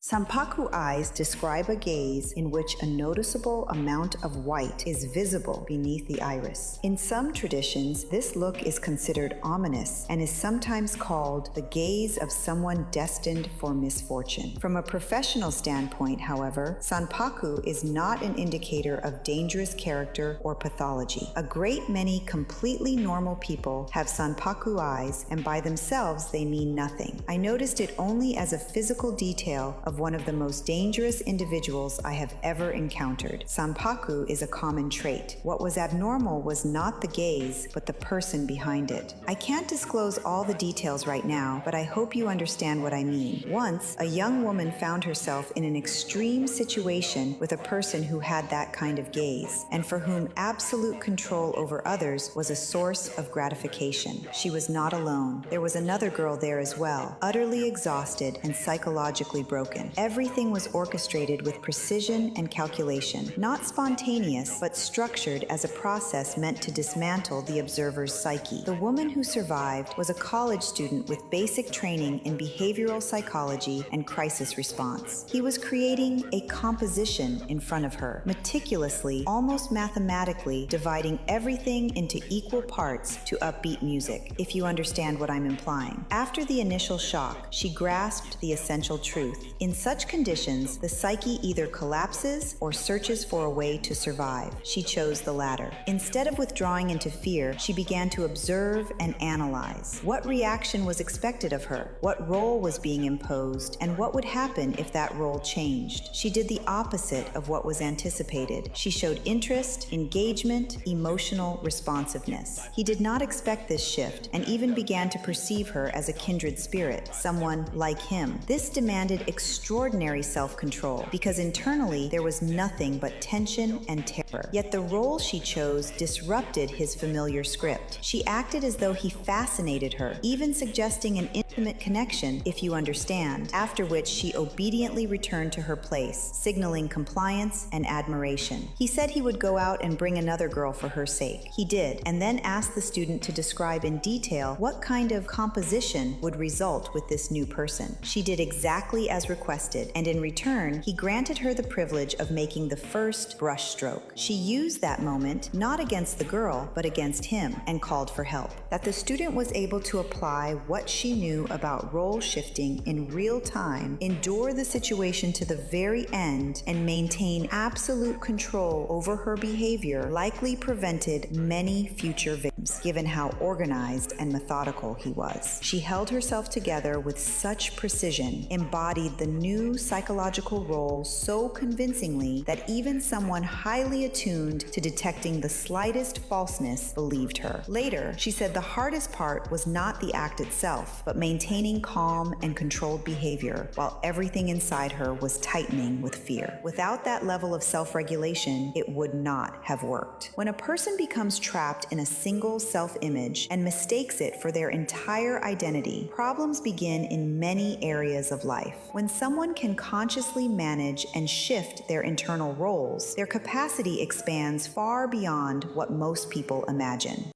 Sanpaku eyes describe a gaze in which a noticeable amount of white is visible beneath the iris. In some traditions, this look is considered ominous and is sometimes called the gaze of someone destined for misfortune. From a professional standpoint, however, Sanpaku is not an indicator of dangerous character or pathology. A great many completely normal people have Sanpaku eyes, and by themselves they mean nothing. I noticed it only as a physical detail of one of the most dangerous individuals I have ever encountered. Sanpaku is a common trait. What was abnormal was not the gaze, but the person behind it. I can't disclose all the details right now, but I hope you understand what I mean. Once, a young woman found herself in an extreme situation with a person who had that kind of gaze, and for whom absolute control over others was a source of gratification. She was not alone. There was another girl there as well, utterly exhausted and psychologically broken. Everything was orchestrated with precision and calculation, not spontaneous, but structured as a process meant to dismantle the observer's psyche. The woman who survived was a college student with basic training in behavioral psychology and crisis response. He was creating a composition in front of her, meticulously, almost mathematically, dividing everything into equal parts to upbeat music, if you understand what I'm implying. After the initial shock, she grasped the essential truth. In such conditions, the psyche either collapses or searches for a way to survive. She chose the latter. Instead of withdrawing into fear, she began to observe and analyze. What reaction was expected of her? What role was being imposed? And what would happen if that role changed? She did the opposite of what was anticipated. She showed interest, engagement, emotional responsiveness. He did not expect this shift and even began to perceive her as a kindred spirit, someone like him. This demanded extraordinary self-control, because internally there was nothing but tension and terror. Yet the role she chose disrupted his familiar script. She acted as though he fascinated her, even suggesting an intimate connection, if you understand, after which she obediently returned to her place, signaling compliance and admiration. He said he would go out and bring another girl for her sake. He did, and then asked the student to describe in detail what kind of composition would result with this new person. She did exactly as requested, and in return, he granted her the privilege of making the first brushstroke. She used that moment not against the girl, but against him, and called for help. That the student was able to apply what she knew about role shifting in real time, endure the situation to the very end, and maintain absolute control over her behavior likely prevented many future victims, given how organized and methodical he was. She held herself together with such precision, embodied the new psychological role so convincingly that even someone highly attuned to detecting the slightest falseness believed her. Later, she said the hardest part was not the act itself, but maintaining calm and controlled behavior while everything inside her was tightening with fear. Without that level of self-regulation, it would not have worked. When a person becomes trapped in a single self-image and mistakes it for their entire identity, problems begin in many areas of life. When someone can consciously manage and shift their internal roles, their capacity expands far beyond what most people imagine.